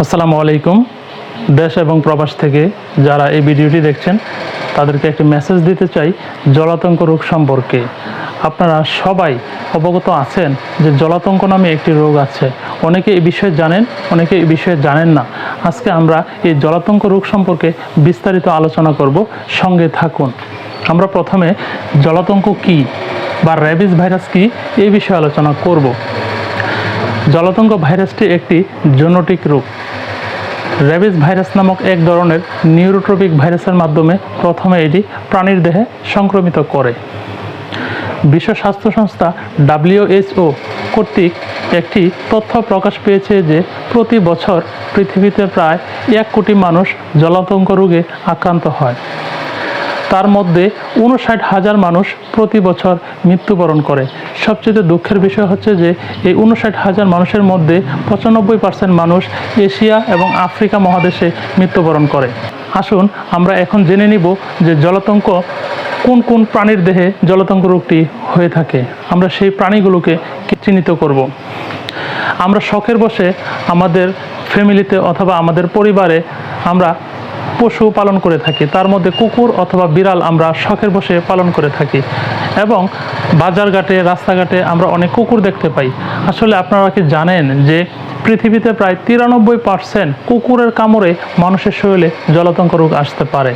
আসসালামু আলাইকুম। দেশ এবং প্রবাস থেকে যারা এই ভিডিওটি দেখছেন তাদেরকে একটি মেসেজ দিতে চাই জলাতঙ্ক রোগ সম্পর্কে। আপনারা সবাই অবগত আছেন যে জলাতঙ্ক নামে একটি রোগ আছে। অনেকে এই বিষয়ে জানেন, অনেকে এই বিষয়ে জানেন না। আজকে আমরা এই জলাতঙ্ক রোগ সম্পর্কে বিস্তারিত আলোচনা করব, সঙ্গে থাকুন। আমরা প্রথমে জলাতঙ্ক কী বা র্যাবিস ভাইরাস কী এই বিষয়ে আলোচনা করব। জলাতঙ্ক ভাইরাসটি একটি জেনেটিক রোগ। র্যাবিস ভাইরাস নামক এক ধরনের নিউরোট্রপিক ভাইরাসের মাধ্যমে প্রথমে এটি প্রাণীর দেহে সংক্রমিত করে। বিশ্ব স্বাস্থ্য সংস্থা WHO কর্তৃক একটি তথ্য প্রকাশ পেয়েছে যে প্রতি বছর পৃথিবীতে প্রায় 1 কোটি মানুষ জলাতঙ্ক রোগে আক্রান্ত হয়। তার মধ্যে 59,000 মানুষ প্রতি বছর মৃত্যুবরণ করে। সবচেয়ে দুঃখের বিষয় হচ্ছে যে এই 59,000 মানুষের মধ্যে 95% মানুষ এশিয়া এবং আফ্রিকা মহাদেশে মৃত্যুবরণ করে। আসুন আমরা এখন জেনে নিব যে জলাতঙ্ক কোন কোন প্রাণীর দেহে জলাতঙ্ক রোগটি হয়ে থাকে। আমরা সেই প্রাণীগুলোকে চিহ্নিত করব। আমরা শখের বশে আমাদের ফ্যামিলিতে অথবা আমাদের পরিবারে আমরা পশু পালন করে থাকি। তার মধ্যে কুকুর অথবা বিড়াল আমরা শখের বশে পালন করে থাকি এবং বাজারঘাটে রাস্তাঘাটে আমরা অনেক কুকুর দেখতে পাই। আসলে আপনারা কি জানেন যে পৃথিবীতে প্রায় 93% কুকুরের কামড়ে মানুষের শরীরে জলাতঙ্ক রোগ আসতে পারে।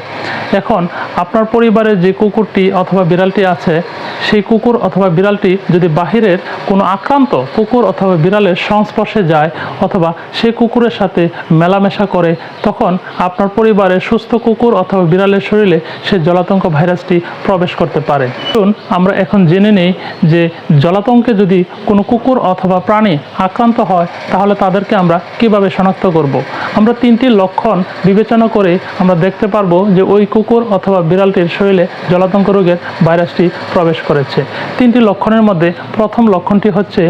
এখন আপনার পরিবারের যে কুকুরটি অথবা বিড়ালটি আছে, সেই কুকুর অথবা বিড়ালটি যদি বাহিরের কোনো আক্রান্ত কুকুর অথবা বিড়ালের সংস্পর্শে যায় অথবা সেই কুকুরের সাথে মেলামেশা করে, তখন আপনার পরিবারের সুস্থ কুকুর অথবা বিড়ালের শরীরে সেই জলাতঙ্ক ভাইরাসটি প্রবেশ করতে পারে। আমরা এখন জেনে নেই যে জলাতঙ্কে যদি কোনো কুকুর অথবা প্রাণী আক্রান্ত হয় তাহলে তাদেরকে আমরা কিভাবে শনাক্ত করব। আমরা 3টি লক্ষণ বিবেচনা করে আমরা দেখতে পারবো যে ওই কুকুর অথবা বিড়ালটির শরীরে জলাতঙ্ক রোগের ভাইরাসটি প্রবেশ করেছে। 3টি লক্ষণের মধ্যে প্রথম লক্ষণটি হচ্ছে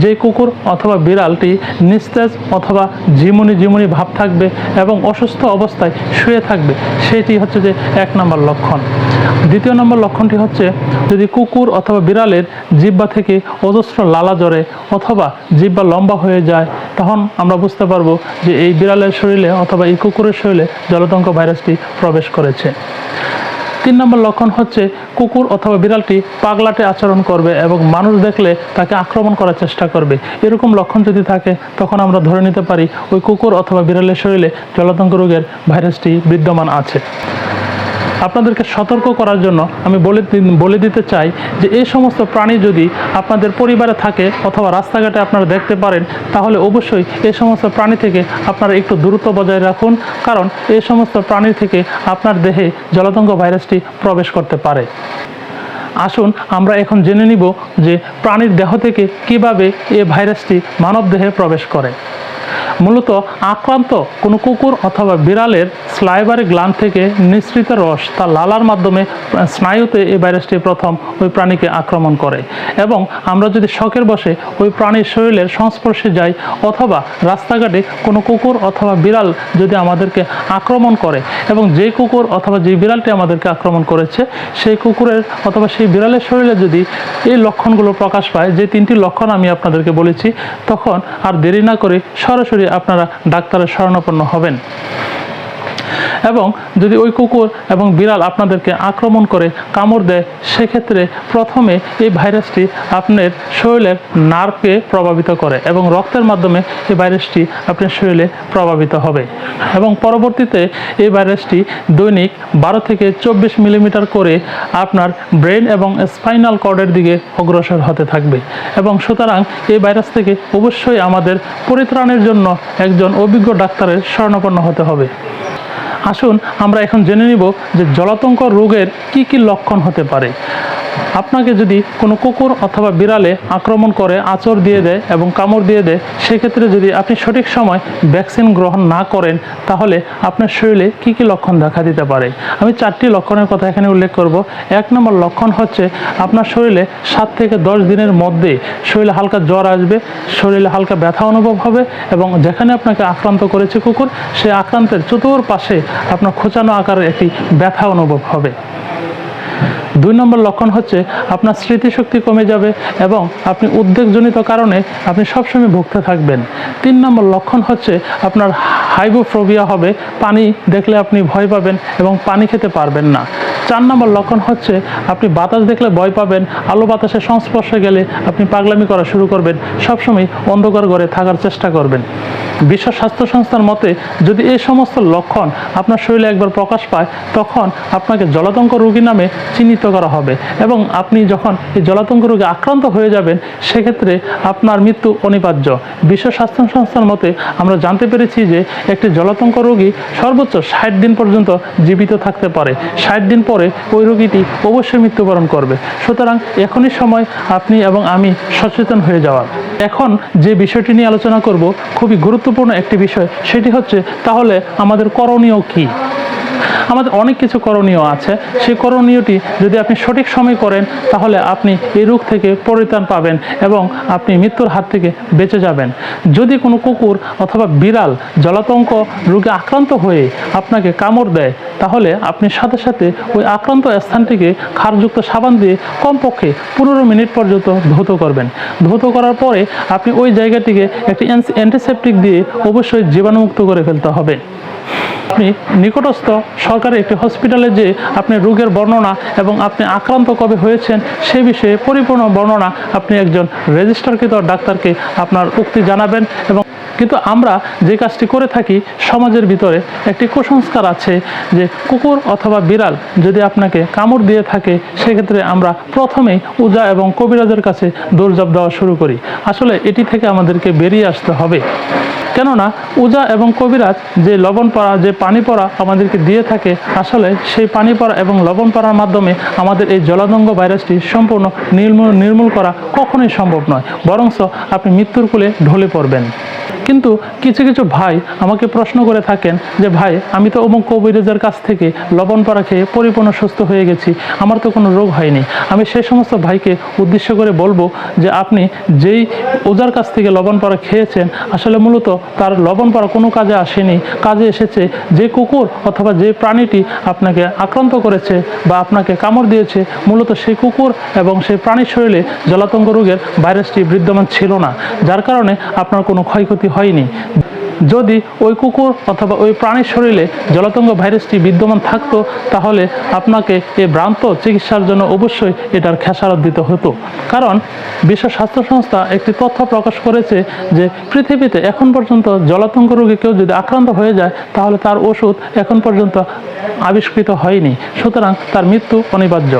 যে কুকুর অথবা বিড়ালটি নিস্তেজ অথবা ঝিমুনি ভাব থাকবে এবং অসুস্থ অবস্থায় শুয়ে থাকবে, সেটি হচ্ছে যে 1 নম্বর লক্ষণ। 2য় নম্বর লক্ষণটি হচ্ছে যদি কুকুর অথবা বিড়ালের জিহ্বা থেকে অজস্র লালা ঝরে অথবা জিহ্বা লম্বা হয়ে যায়, তখন আমরা বুঝতে পারবো যে এই বিড়ালের শরীরে অথবা এই কুকুরের শরীরে জলাতঙ্ক ভাইরাসটি প্রবেশ করেছে। 3 নম্বর লক্ষণ হচ্ছে কুকুর অথবা বিড়ালটি পাগলাটে আচরণ করবে এবং মানুষ দেখলে তাকে আক্রমণ করার চেষ্টা করবে। এরকম লক্ষণ যদি থাকে তখন আমরা ধরে নিতে পারি ওই কুকুর অথবা বিড়ালের শরীরে জলাতঙ্ক রোগের ভাইরাসটি বিদ্যমান আছে। আপনাদেরকে সতর্ক করার জন্য আমি বলে দিতে চাই যে এই সমস্ত প্রাণী যদি আপনাদের পরিবারে থাকে অথবা রাস্তাঘাটে আপনারা দেখতে পারেন, তাহলে অবশ্যই এই সমস্ত প্রাণী থেকে আপনারা একটু দূরত্ব বজায় রাখুন, কারণ এই সমস্ত প্রাণী থেকে আপনার দেহে জলাতঙ্ক ভাইরাসটি প্রবেশ করতে পারে। আসুন আমরা এখন জেনে নিব যে প্রাণীর দেহ থেকে কিভাবে এই ভাইরাসটি মানব দেহে প্রবেশ করে। মূলত আক্রান্ত কোনো কুকুর অথবা বিড়ালের স্লাইভারি গ্ল্যান্ড থেকে নিঃসৃত রস তার লালার মাধ্যমে স্নায়ুতে এই ভাইরাসটি প্রথম ওই প্রাণীকে আক্রমণ করে এবং আমরা যদি শখের বশে ওই প্রাণীর শরীরের সংস্পর্শে যাই অথবা রাস্তাঘাটে কোনো কুকুর অথবা বিড়াল যদি আমাদেরকে আক্রমণ করে এবং যে কুকুর অথবা যে বিড়ালটি আমাদেরকে আক্রমণ করেছে সেই কুকুরের অথবা সেই বিড়ালের শরীরে যদি এই লক্ষণগুলো প্রকাশ পায়, যে 3টি লক্ষণ আমি আপনাদেরকে বলেছি, তখন আর দেরি না করে সরাসরি আপনারা ডাক্তারের শরণাপন্ন হবেন। এবং যদি ওই কুকুর এবং বিড়াল আপনাদেরকে আক্রমণ করে কামড় দেয়, সেক্ষেত্রে প্রথমে এই ভাইরাসটি আপনার শরীরের নার্ভকে প্রভাবিত করে এবং রক্তের মাধ্যমে এই ভাইরাসটি আপনার শরীরে প্রভাবিত হবে এবং পরবর্তীতে এই ভাইরাসটি দৈনিক 12 থেকে 24 মিলিমিটার করে আপনার ব্রেন এবং স্পাইনাল কর্ডের দিকে অগ্রসর হতে থাকবে এবং সুতরাং এই ভাইরাস থেকে অবশ্যই আমাদের পরিত্রাণের জন্য একজন অভিজ্ঞ ডাক্তারের শরণাপন্ন হতে হবে। আসুন আমরা এখন জেনে নিব যে জলাতঙ্ক রোগের কি লক্ষণ হতে পারে। আপনাকে যদি কোনো কুকুর অথবা বিড়ালে আক্রমণ করে, আঁচড় দিয়ে দেয় এবং কামড় দিয়ে দেয়, সেক্ষেত্রে যদি আপনি সঠিক সময় ভ্যাকসিন গ্রহণ না করেন তাহলে আপনার শরীরে কি লক্ষণ দেখা দিতে পারে। আমি 4টি লক্ষণের কথা এখানে উল্লেখ করব। 1 নম্বর লক্ষণ হচ্ছে আপনার শরীরে 7 থেকে 10 দিনের মধ্যে শরীরে হালকা জ্বর আসবে, শরীরে হালকা ব্যথা অনুভব হবে এবং যেখানে আপনাকে আক্রান্ত করেছে কুকুর, সেই আক্রান্তের চতুর্পাশে আপনার খোঁচানো আকারের একটি ব্যথা অনুভব হবে। 2 নম্বর লক্ষণ হচ্ছে আপনার স্মৃতিশক্তি কমে যাবে এবং আপনি উদ্বেগজনিত কারণে আপনি সবসময় ভুগতে থাকবেন। 3 নম্বর লক্ষণ হচ্ছে আপনার হাইপোফোবিয়া হবে, পানি দেখলে আপনি ভয় পাবেন এবং পানি খেতে পারবেন না। 4 নম্বর লক্ষণ হচ্ছে আপনি বাতাস দেখলে ভয় পাবেন, আলো বাতাসের সংস্পর্শে গেলে আপনি পাগলামি করা শুরু করবেন, সবসময় অন্ধকার ঘরে থাকার চেষ্টা করবেন। বিশ্ব স্বাস্থ্য সংস্থার মতে যদি এই সমস্ত লক্ষণ আপনার শরীরে একবার প্রকাশ পায় তখন আপনাকে জলাতঙ্ক রোগী নামে চিহ্নিত করা হবে এবং আপনি যখন এই জলাতঙ্ক রোগে আক্রান্ত হয়ে যাবেন সেক্ষেত্রে আপনার মৃত্যু অনিবার্য। বিশ্ব স্বাস্থ্য সংস্থার মতে আমরা জানতে পেরেছি যে একটি জলাতঙ্ক রোগী সর্বোচ্চ 60 দিন পর্যন্ত জীবিত থাকতে পারে। 60 দিন পরে ওই রোগীটি অবশ্যই মৃত্যুবরণ করবে। সুতরাং এখনই সময় আপনি এবং আমি সচেতন হয়ে যাওয়ার। এখন যে বিষয়টি নিয়ে আলোচনা করব খুবই গুরুত্বপূর্ণ একটি বিষয়, সেটি হচ্ছে তাহলে আমাদের করণীয় কি? আমাদের অনেক কিছু করণীয় আছে। সেই করণীয়টি যদি আপনি সঠিক সময় করেন তাহলে আপনি এই রোগ থেকে পরিত্রাণ পাবেন এবং আপনি মৃত্যুর হাত থেকে বেঁচে যাবেন। যদি কোনো কুকুর অথবা বিড়াল জলাতঙ্ক রোগে আক্রান্ত হয়ে আপনাকে কামড় দেয় তাহলে আপনি সাথে সাথে ওই আক্রান্ত স্থানটিকে ক্ষারযুক্ত সাবান দিয়ে কমপক্ষে 15 মিনিট পর্যন্ত ধৌত করবেন। ধৌত করার পরে আপনি ওই জায়গাটিকে একটি অ্যান্টিসেপটিক দিয়ে অবশ্যই জীবাণুমুক্ত করে ফেলতে হবে। আপনি নিকটস্থ সরকারি একটি হসপিটালে যে আপনি রোগের বর্ণনা এবং আপনি আক্রান্ত কবে হয়েছেন সে বিষয়ে পরিপূর্ণ বর্ণনা আপনি একজন রেজিস্টারকৃত ডাক্তারকে আপনার উক্তি জানাবেন। এবং কিন্তু আমরা যে কাজটি করে থাকি, সমাজের ভিতরে একটি কুসংস্কার আছে যে কুকুর অথবা বিড়াল যদি আপনাকে কামড় দিয়ে থাকে সেক্ষেত্রে আমরা প্রথমেই ওঝা এবং কবিরাজের কাছে দৌড়ঝাঁপ দেওয়া শুরু করি। আসলে এটি থেকে আমাদেরকে বেরিয়ে আসতে হবে, কেননা ওঝা এবং কবিরাজ যে লবণ পড়া, যে পানি পড়া আমাদেরকে দিয়ে থাকে, আসলে সেই পানি পড়া এবং লবণ পড়ার মাধ্যমে আমাদের এই জলাতঙ্ক ভাইরাসটি সম্পূর্ণ নির্মূল করা কখনোই সম্ভব নয়, বরঞ্চ আপনি মৃত্যুর কোলে ঢলে পড়বেন। কিন্তু কিছু কিছু ভাই আমাকে প্রশ্ন করে থাকেন যে ভাই, আমি তো অমুক কবিরাজের কাছ থেকে লবণ পড়া খেয়ে পরিপূর্ণ সুস্থ হয়ে গেছি, আমার তো কোনো রোগ হয়নি। আমি সেই সমস্ত ভাইকে উদ্দেশ্য করে বলবো যে আপনি যেই ওঝার কাছ থেকে লবণ পড়া খেয়েছেন আসলে মূলত তার লবণ পড়া কোনো কাজে আসেনি। কাজে এসেছে যে কুকুর অথবা যে প্রাণীটি আপনাকে আক্রান্ত করেছে বা আপনাকে কামড় দিয়েছে, মূলত সেই কুকুর এবং সেই প্রাণীর শরীরে জলাতঙ্ক রোগের ভাইরাসটি বিদ্যমান ছিল না, যার কারণে আপনার কোনো ক্ষয়ক্ষতি হয়নি। যদি ওই কুকুর অথবা ওই প্রাণীর শরীরে জলাতঙ্ক ভাইরাসটি বিদ্যমান থাকতো তাহলে আপনাকে এই ভ্রান্ত চিকিৎসার জন্য অবশ্যই এটার খেসারত দিতে হতো। কারণ বিশ্ব স্বাস্থ্য সংস্থা একটি তথ্য প্রকাশ করেছে যে পৃথিবীতে এখন পর্যন্ত জলাতঙ্ক রোগে কেউ যদি আক্রান্ত হয়ে যায় তাহলে তার ওষুধ এখন পর্যন্ত আবিষ্কৃত হয়নি, সুতরাং তার মৃত্যু অনিবার্য।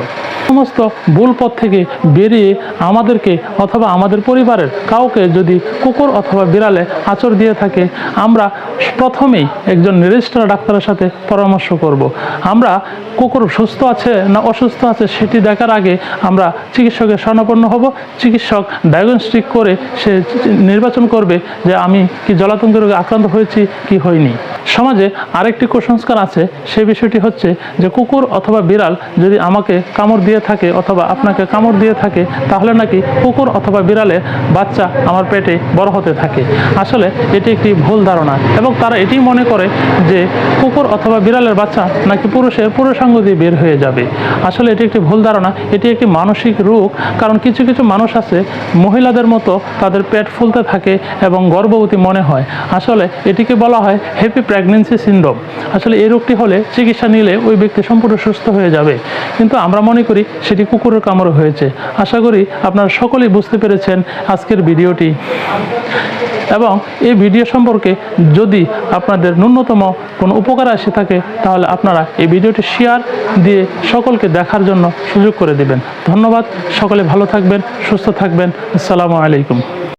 সমস্ত ভুল পথ থেকে বেরিয়ে আমাদেরকে অথবা আমাদের পরিবারের কাউকে যদি কুকুর অথবা বিড়ালে আঁচড় দিয়ে থাকে, আমরা প্রথমেই একজন রেজিস্টার ডাক্তারের সাথে পরামর্শ করব। আমরা কুকুর সুস্থ আছে না অসুস্থ আছে সেটি দেখার আগে আমরা চিকিৎসকের শরণাপন্ন হব। চিকিৎসক ডায়াগনস্টিক করে সে নির্বাচন করবে যে আমি কি জলাতঙ্ক রোগে আক্রান্ত হয়েছি কি হয়নি। সমাজে আরেকটি কুসংস্কার আছে, সেই বিষয়টি হচ্ছে যে কুকুর অথবা বিড়াল যদি আমাকে কামড় দিয়ে থাকে অথবা আপনাকে কামড় দিয়ে থাকে তাহলে নাকি কুকুর অথবা বিড়ালের বাচ্চা আমার পেটে বড় হতে থাকে। আসলে এটি একটি ভুল ধারণা এবং তারা এটি মনে করে যে কুকুর অথবা বিড়ালের বাচ্চা নাকি পুরুষের পুরুষাঙ্গ দিয়ে বের হয়ে যাবে। আসলে এটি একটি ভুল ধারণা, এটি একটি মানসিক রোগ। কারণ কিছু কিছু মানুষ আছে মহিলাদের মতো তাদের পেট ফুলতে থাকে এবং গর্ভবতী মনে হয়। আসলে এটিকে বলা হয় হ্যাপি প্রেগন্যান্সি সিনড্রোম। আসলে এই রোগটি হলে চিকিৎসা নিলে ওই ব্যক্তি সম্পূর্ণ সুস্থ হয়ে যাবে, কিন্তু আমরা মনে করি সেটি কুকুরের কামড় হয়েছে। আশা করি আপনারা সকলেই বুঝতে পেরেছেন আজকের ভিডিওটি। এবং এই ভিডিও সম্পর্কে যদি আপনাদের ন্যূনতম কোনো উপকার এসে থাকে তাহলে আপনারা এই ভিডিওটি শেয়ার দিয়ে সকলকে দেখার জন্য সুযোগ করে দেবেন। ধন্যবাদ। সকলে ভালো থাকবেন, সুস্থ থাকবেন। আসসালামু আলাইকুম।